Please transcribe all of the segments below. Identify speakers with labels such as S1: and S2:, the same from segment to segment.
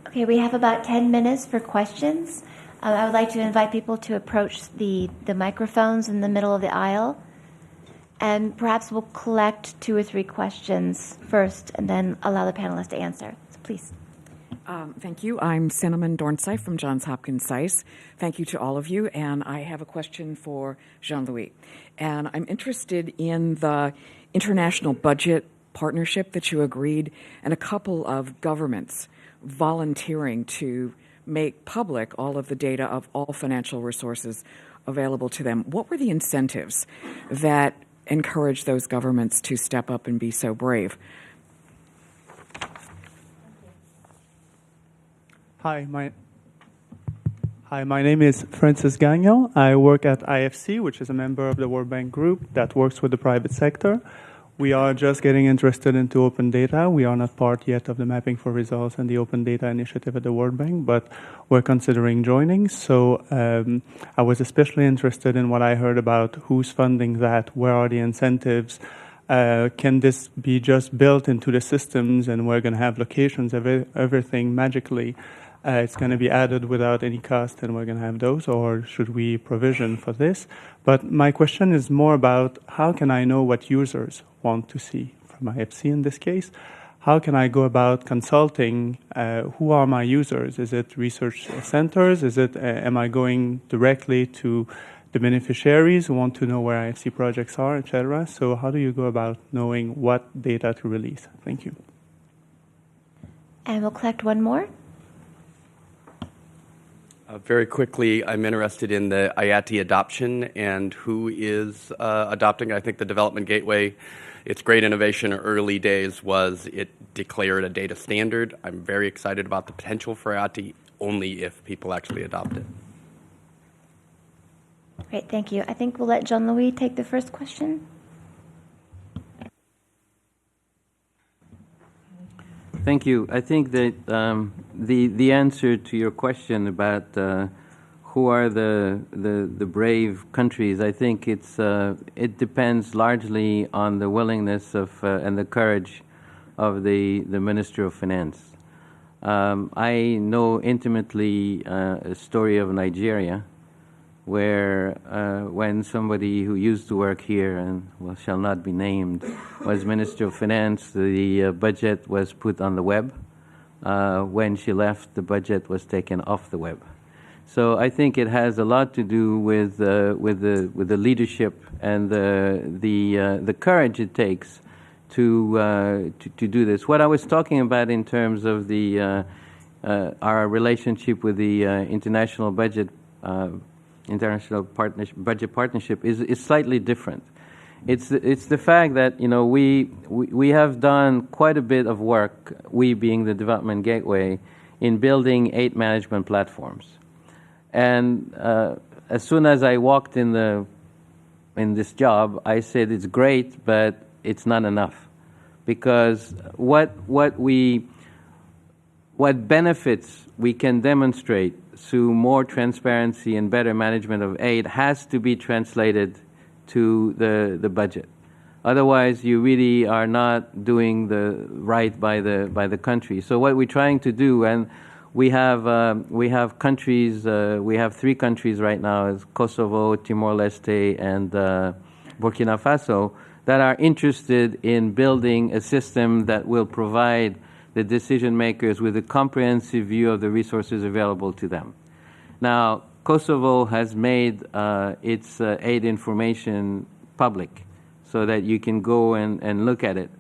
S1: Okay, we have about 10 minutes for questions. I would like to invite people to approach the microphones in the middle of the aisle. And perhaps we'll collect 2 or 3 questions first and then allow the panelists to answer. So please.
S2: Thank you. I'm Cinnamon Dornsife from Johns Hopkins SAIS. Thank you to all of you. And I have a question for Jean-Louis. And I'm interested in the international budget partnership that you agreed and a couple of governments volunteering to make public all of the data of all financial resources available to them. What were the incentives that encouraged those governments to step up and be so brave?
S3: Hi, my name is Francis Gagnon. I work at IFC, which is a member of the World Bank Group that works with the private sector. We are just getting interested into open data. We are not part yet of the Mapping for Results and the Open Data Initiative at the World Bank, but we're considering joining. So I was especially interested in what I heard about who's funding that, where are the incentives, can this be just built into the systems and we're going to have locations, everything magically? It's going to be added without any cost and we're going to have those, or should we provision for this? But my question is more about how can I know what users want to see from IFC in this case? How can I go about consulting? Who are my users? Is it research centers? Is it, am I going directly to the beneficiaries who want to know where IFC projects are, etc.? So how do you go about knowing what data to release? Thank you.
S1: And we'll collect one more.
S4: Very quickly, I'm interested in the IATI adoption and who is adopting. I think the Development Gateway, its great innovation in early days was it declared a data standard. I'm very excited about the potential for IATI only if people actually adopt it.
S1: Great, thank you. I think we'll let Jean-Louis take the first question.
S5: Thank you. I think that the answer to your question about who are the brave countries, I think it depends largely on the willingness of and the courage of the Minister of Finance. I know intimately a story of Nigeria, where when somebody who used to work here and shall not be named was Minister of Finance, the budget was put on the web. When she left, the budget was taken off the web. So I think it has a lot to do with the leadership and the courage it takes to do this. What I was talking about in terms of our relationship with the international budget partnership is slightly different. It's the fact that we have done quite a bit of work, we being the Development Gateway, in building 8 management platforms. And as soon as I walked in this job, I said it's great, but it's not enough, because what benefits we can demonstrate through more transparency and better management of aid has to be translated to the budget. Otherwise, you really are not doing the right by the country. So what we're trying to do, and we have countries, we have 3 countries right now, is Kosovo, Timor-Leste, and Burkina Faso, that are interested in building a system that will provide the decision makers with a comprehensive view of the resources available to them. Now, Kosovo has made its aid information public so that you can go and look at it.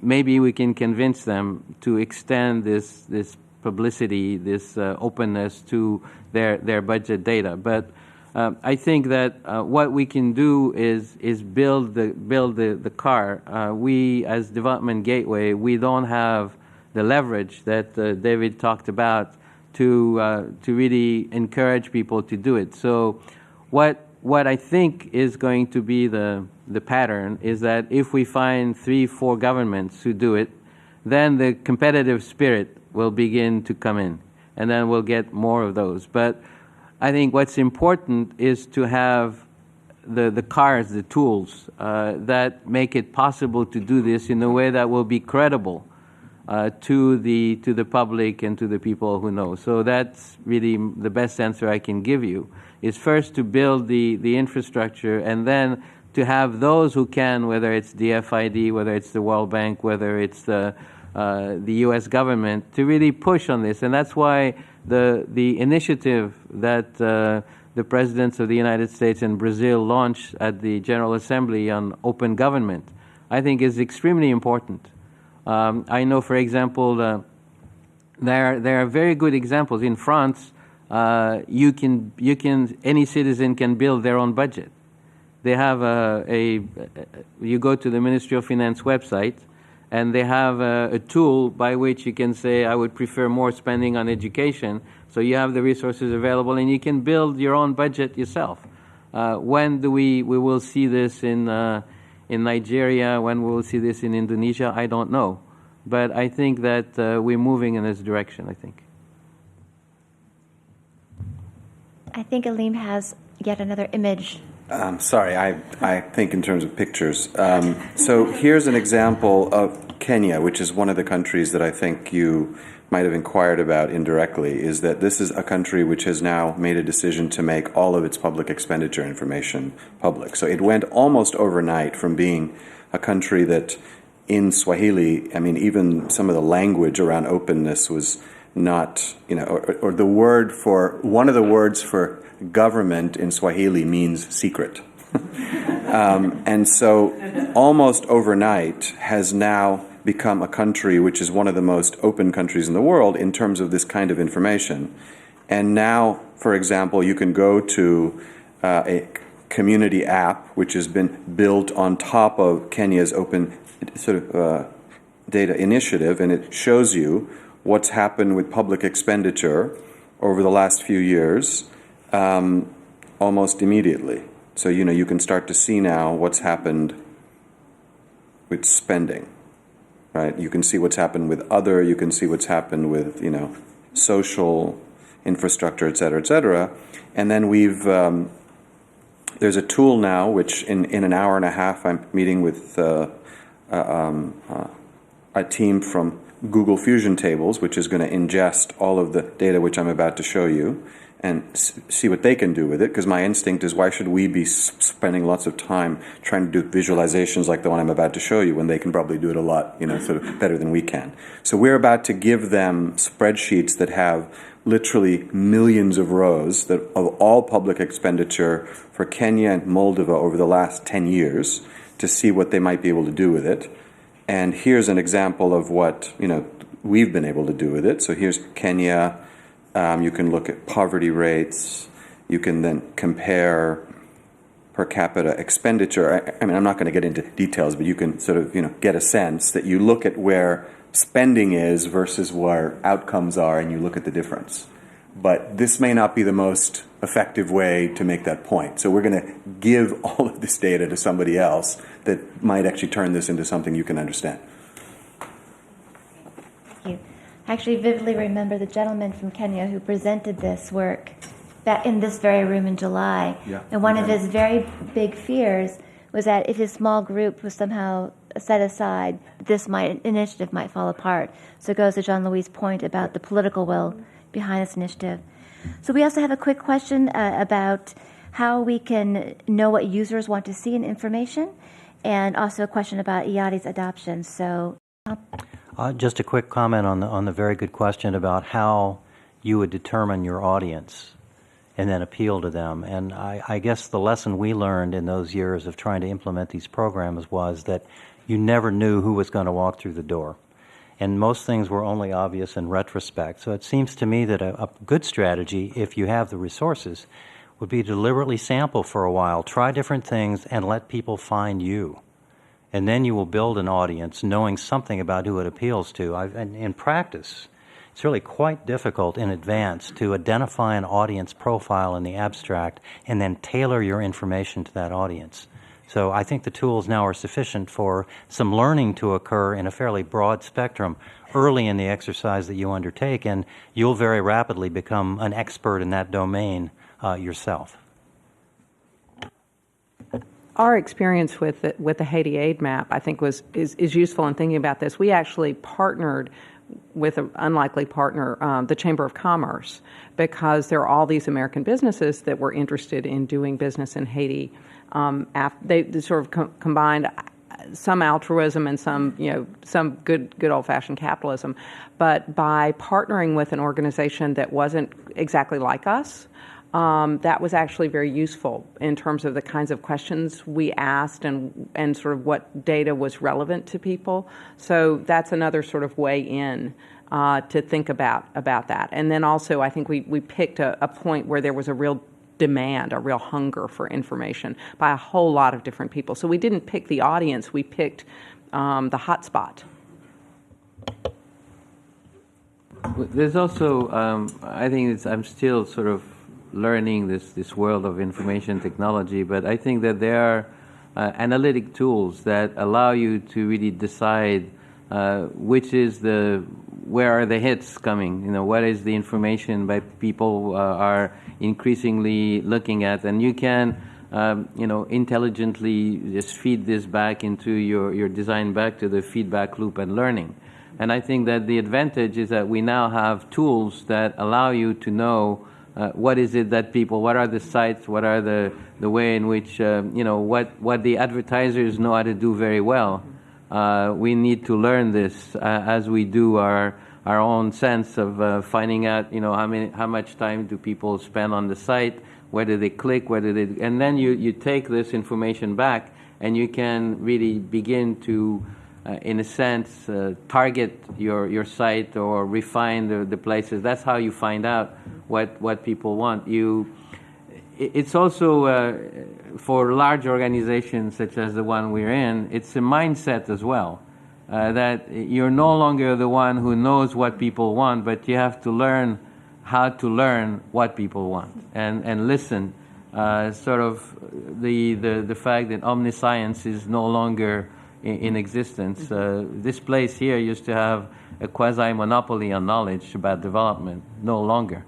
S5: Maybe we can convince them to extend this publicity, this openness to their budget data. But I think that what we can do is build the car. We, as Development Gateway, we don't have the leverage that David talked about to really encourage people to do it. So what I think is going to be the pattern is that if we find 3-4 governments who do it, then the competitive spirit will begin to come in, and then we'll get more of those. But I think what's important is to have the cars, the tools that make it possible to do this in a way that will be credible to the public and to the people who know. So that's really the best answer I can give you, is first to build the infrastructure, and then to have those who can, whether it's the FID, whether it's the World Bank, whether it's the U.S. government, to really push on this. And that's why the initiative that the presidents of the United States and Brazil launched at the General Assembly on open government, I think is extremely important. I know, for example, there are very good examples. In France, any citizen can build their own budget. They have you go to the Ministry of Finance website, and they have a tool by which you can say, I would prefer more spending on education. So you have the resources available, and you can build your own budget yourself. When do we will see this in Nigeria? When we will see this in Indonesia? I don't know. But I think that we're moving in this direction, I think.
S1: I think Aleem has yet another image.
S6: Sorry, I think in terms of pictures. So here's an example of Kenya, which is one of the countries that I think you might have inquired about indirectly, is that this is a country which has now made a decision to make all of its public expenditure information public. So it went almost overnight from being a country that in Swahili, I mean, even some of the language around openness was not, or the word for, one of the words for government in Swahili means secret. And so almost overnight has now become a country which is one of the most open countries in the world in terms of this kind of information. And now, for example, you can go to a community app which has been built on top of Kenya's open data initiative, and it shows you what's happened with public expenditure over the last few years almost immediately. So, you can start to see now what's happened with spending, right? You can see what's happened with you can see what's happened with, social infrastructure, et cetera, and then there's a tool now which in an hour and a half I'm meeting with a team from Google Fusion Tables, which is going to ingest all of the data which I'm about to show you and see what they can do with it, because my instinct is, why should we be spending lots of time trying to do visualizations like the one I'm about to show you when they can probably do it a lot, better than we can. So we're about to give them spreadsheets that have literally millions of rows of all public expenditure for Kenya and Moldova over the last 10 years to see what they might be able to do with it. And here's an example of what we've been able to do with it. So here's Kenya. You can look at poverty rates. You can then compare per capita expenditure. I mean, I'm not going to get into details, but you can sort of get a sense that you look at where spending is versus where outcomes are, and you look at the difference. But this may not be the most effective way to make that point. So we're going to give all of this data to somebody else that might actually turn this into something you can understand.
S1: Thank you. I actually vividly remember the gentleman from Kenya who presented this work back in this very room in July.
S6: Yeah.
S1: And one of his very big fears was that if his small group was somehow set aside, this initiative might fall apart. So it goes to Jean-Louis' point about the political will behind this initiative. So we also have a quick question about how we can know what users want to see in information, and also a question about IATI's adoption. So,
S7: just a quick comment on the very good question about how you would determine your audience and then appeal to them. And I guess the lesson we learned in those years of trying to implement these programs was that you never knew who was going to walk through the door. And most things were only obvious in retrospect. So it seems to me that a good strategy, if you have the resources, would be to deliberately sample for a while, try different things, and let people find you. And then you will build an audience knowing something about who it appeals to. And in practice, it's really quite difficult in advance to identify an audience profile in the abstract and then tailor your information to that audience. So I think the tools now are sufficient for some learning to occur in a fairly broad spectrum early in the exercise that you undertake, and you'll very rapidly become an expert in that domain yourself.
S8: our experience with the Haiti aid map, I think, is useful in thinking about this. We actually partnered with an unlikely partner, the Chamber of Commerce, because there are all these American businesses that were interested in doing business in Haiti. They sort of combined some altruism and some good old-fashioned capitalism. But by partnering with an organization that wasn't exactly like us, that was actually very useful in terms of the kinds of questions we asked and sort of what data was relevant to people. So that's another sort of way in to think about that. And then also I think we picked a point where there was a real demand, a real hunger for information by a whole lot of different people. So we didn't pick the audience, we picked the hotspot.
S5: There's also, I think I'm still sort of learning this world of information technology, but I think that there are analytic tools that allow you to really decide where are the hits coming, what is the information that people are increasingly looking at, and you can intelligently just feed this back into your design, back to the feedback loop and learning. And I think that the advantage is that we now have tools that allow you to know what is it that people, what are the sites, what are the way in which, what the advertisers know how to do very well. We need to learn this as we do our own sense of finding out, how much time do people spend on the site, where do they click, and then you take this information back and you can really begin to, in a sense, target your site or refine the places. That's how you find out what people want. It's also for large organizations such as the one we're in, it's a mindset as well, that you're no longer the one who knows what people want, but you have to learn how to learn what people want and listen. Sort of the fact that omniscience is no longer in existence. This place here used to have a quasi-monopoly on knowledge about development, no longer.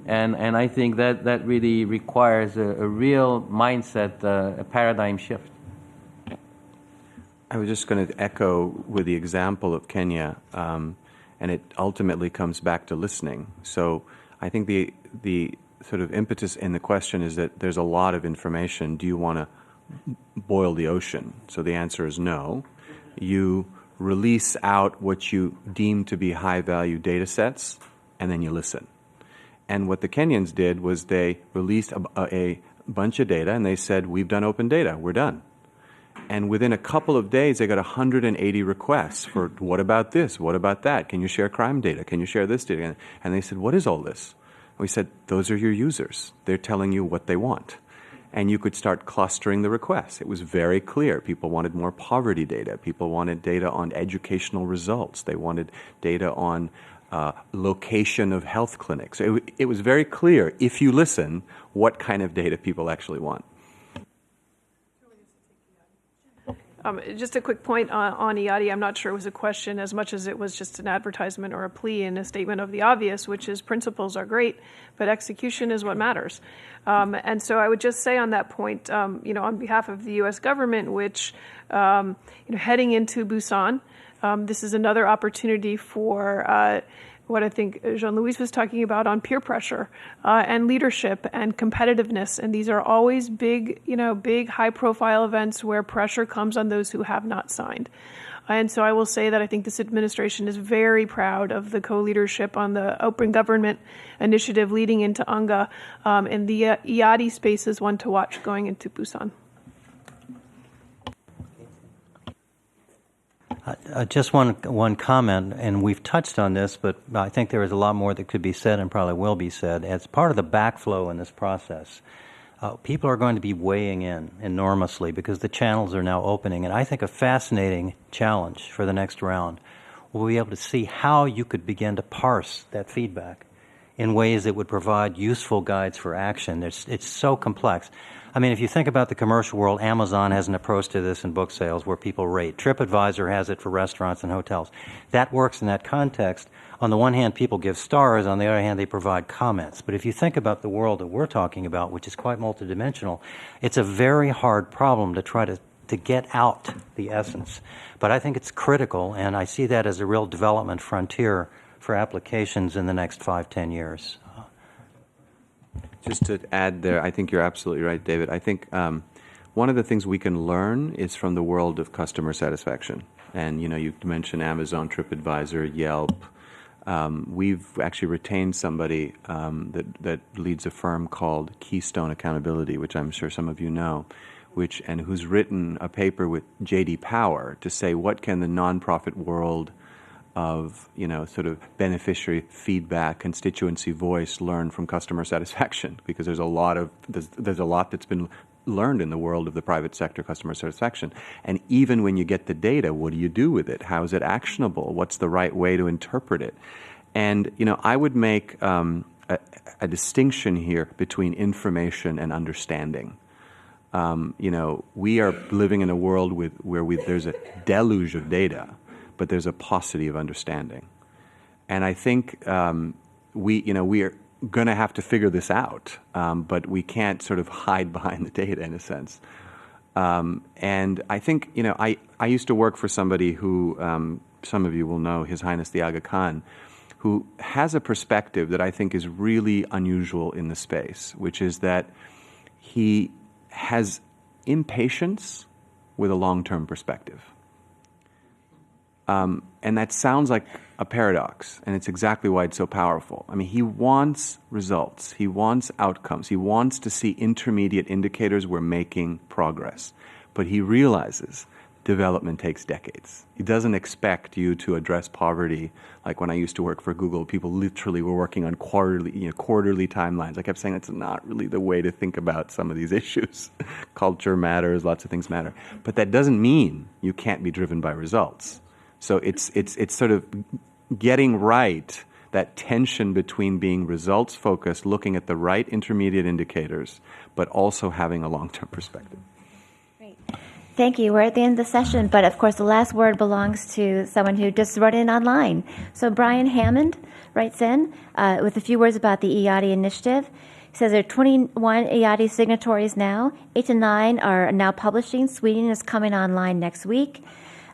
S5: And I think that really requires a real mindset, a paradigm shift.
S6: I was just going to echo with the example of Kenya, and it ultimately comes back to listening. So I think the sort of impetus in the question is that there's a lot of information. Do you want to boil the ocean? So the answer is no. You release out what you deem to be high-value data sets, and then you listen. And what the Kenyans did was they released a bunch of data, and they said, we've done open data, we're done. And within a couple of days, they got 180 requests for, what about this, what about that? Can you share crime data? Can you share this data? And they said, what is all this? And we said, those are your users. They're telling you what they want. And you could start clustering the requests. It was very clear. People wanted more poverty data. People wanted data on educational results. They wanted data on location of health clinics. It was very clear, if you listen, what kind of data people actually want.
S9: Just a quick point on IATI. I'm not sure it was a question as much as it was just an advertisement or a plea and a statement of the obvious, which is principles are great, but execution is what matters. And so I would just say on that point, on behalf of the U.S. government, which, heading into Busan, this is another opportunity for what I think Jean-Louis was talking about on peer pressure and leadership and competitiveness. And these are always big, high-profile events where pressure comes on those who have not signed. And so I will say that I think this administration is very proud of the co-leadership on the Open Government Initiative leading into UNGA, and the IATI space is one to watch going into Busan.
S7: Just one comment, and we've touched on this, but I think there is a lot more that could be said and probably will be said. As part of the backflow in this process, people are going to be weighing in enormously because the channels are now opening. And I think a fascinating challenge for the next round will be able to see how you could begin to parse that feedback in ways that would provide useful guides for action. It's so complex. I mean, if you think about the commercial world, Amazon has an approach to this in book sales where people rate. TripAdvisor has it for restaurants and hotels. That works in that context. On the one hand, people give stars. On the other hand, they provide comments. But if you think about the world that we're talking about, which is quite multidimensional, it's a very hard problem to try to get out the essence. But I think it's critical, and I see that as a real development frontier for applications in the next 5-10 years.
S6: Just to add there, I think you're absolutely right, David. I think one of the things we can learn is from the world of customer satisfaction. And, you mentioned Amazon, TripAdvisor, Yelp. We've actually retained somebody that leads a firm called Keystone Accountability, which I'm sure some of you know, and who's written a paper with J.D. Power to say what can the nonprofit world of sort of beneficiary feedback, constituency voice learn from customer satisfaction, because there's a lot that's been learned in the world of the private sector customer satisfaction. And even when you get the data, what do you do with it? How is it actionable? What's the right way to interpret it? And I would make a distinction here between information and understanding. We are living in a world where there's a deluge of data, but there's a paucity of understanding. And I think we are going to have to figure this out, but we can't sort of hide behind the data in a sense. And I think, I used to work for somebody who, some of you will know, His Highness the Aga Khan, who has a perspective that I think is really unusual in the space, which is that he has impatience with a long-term perspective. And that sounds like a paradox, and it's exactly why it's so powerful. I mean, he wants results. He wants outcomes. He wants to see intermediate indicators we're making progress. But he realizes development takes decades. He doesn't expect you to address poverty. Like when I used to work for Google, people literally were working on quarterly timelines. I kept saying that's not really the way to think about some of these issues. Culture matters, lots of things matter. But that doesn't mean you can't be driven by results. So it's sort of getting right that tension between being results focused, looking at the right intermediate indicators, but also having a long-term perspective.
S1: Great. Thank you. We're at the end of the session, but of course the last word belongs to someone who just wrote in online. So Brian Hammond writes in with a few words about the EADI initiative. He says there are 21 EADI signatories now. 8 to 9 are now publishing. Sweden is coming online next week.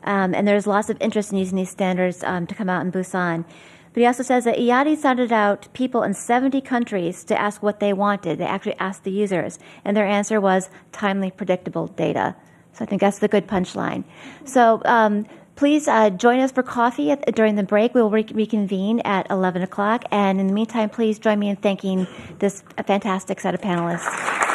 S1: And there's lots of interest in using these standards to come out in Busan. But he also says that EADI sounded out people in 70 countries to ask what they wanted. They actually asked the users, and their answer was timely, predictable data. So I think that's the good punchline. So please join us for coffee during the break. We will reconvene at 11 o'clock. And in the meantime, please join me in thanking this fantastic set of panelists.